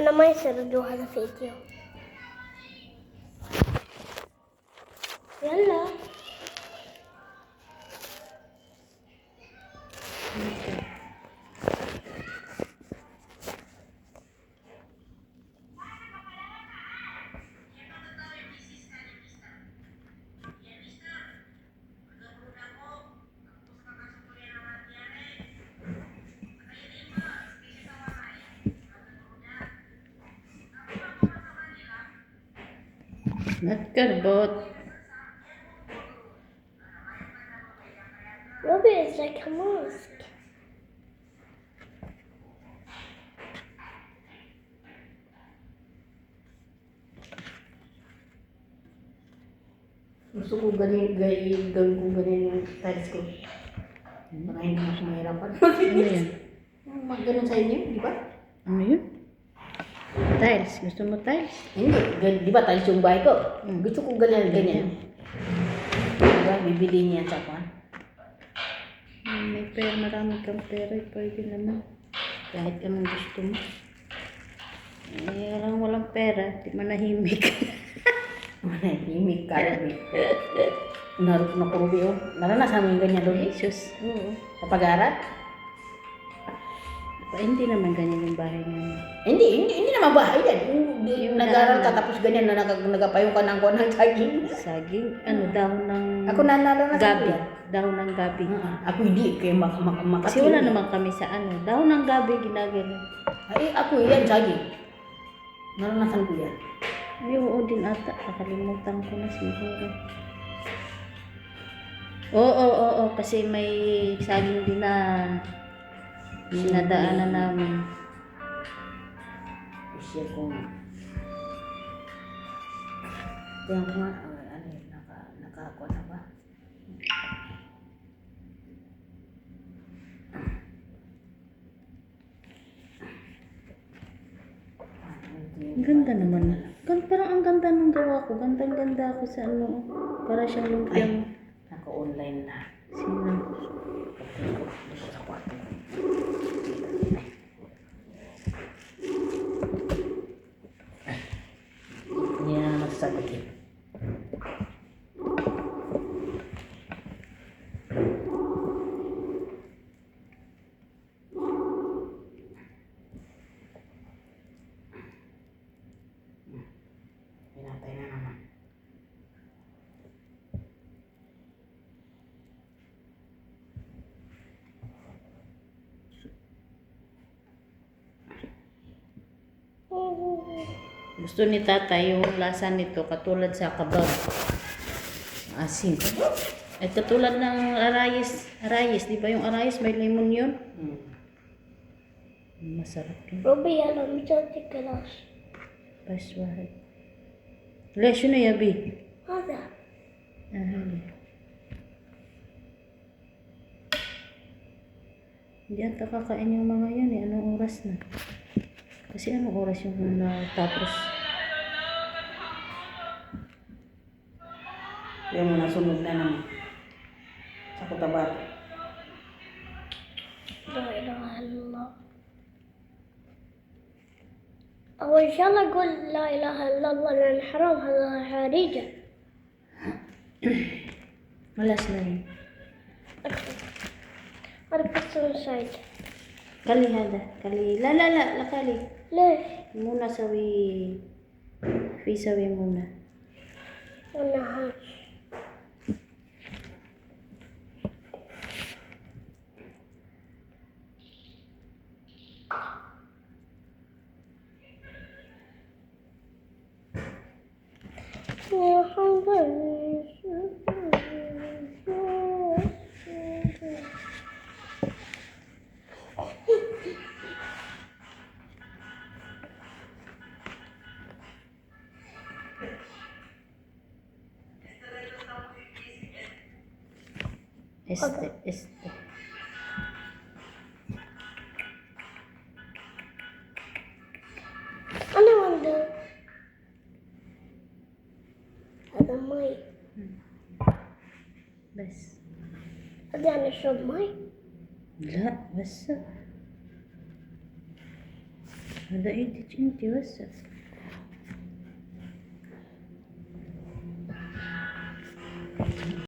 أنا ما يصير أدو هذا فيديو. يلا Not karbot. Ruby is like a mask. Gusto ko gawin ko ganyan yung tiles ko. Para hindi ako mahirapan. Ano yan? Mag ganun sa inyo, di ba? Ano yun? Tiles. Gusto mo tiles? Hindi, di ba tiles yung bahay ko? Gusto ko ganyan. Diba, bibili niya sa kwan. May pera, marami kang pera. Pwede naman. Kahit anong gusto mo. Walang pera. Di manahimik. Manahimik ka, Ruby. Naroon na ko, Ruby, oh. Naranasan mo yung ganyan, Ruby? Jesus. Oo. Sa pag-aaral? Hindi naman ganyan yung bahay namin. Hindi naman bahay yan. Yung nag-aaral ka tapos ganyan na nagapayong ka ng kuwan ng saging. Saging? Ano? Dahon ng Ako naranasan ko gabi. yan. Dahon ng gabi. Ako hindi, kaya Kasi wala naman kami sa ano. Dahon ng gabi ginagano. Ay, ako yan, saging. Naranasan ko yan. Ay, oo din ata. Nakalimutan ko na siguro. Oo. Kasi may saging din na sinadaanan namin. Share ko nga. Kaya ko nga, nakakuha na ba? Ang ganda naman. Parang ang ganda ng gawa ko. Gandang-ganda ako sa ano. Para siyang lumpiang. Naka-online na. Sino? Kapatid ko, dito sa kwarto. Hindi na masasagot eh. Pinatay na naman. Gusto ni tatay yung lasa nito katulad sa kabag. Asin. At katulad ng arayis. Arayis, di ba yung arayis may lemon yun? Masarap yun. Ruby, يلا متى كلاش Bas wahid. Lesh yun na yabi. هذا Hindi ata kakain yung mga yun eh. Anong oras na? Kasi anong oras yung natapos? Yung mga sunod na naman. Sa Cotabato. لا إله إلا الله. أول شغلة أقول لا إله إلا الله لأن حرام هذا خارجة. Wala sila yun. أنا بس سايد. Kali hada. Kali. La kali. ليش؟ Muna sawi. Sawi muna. أنا هاي. Este. أنا wonder هذا مي. بس. أبي أنا أشرب مي. لا بس. هذا ايدك انت بس.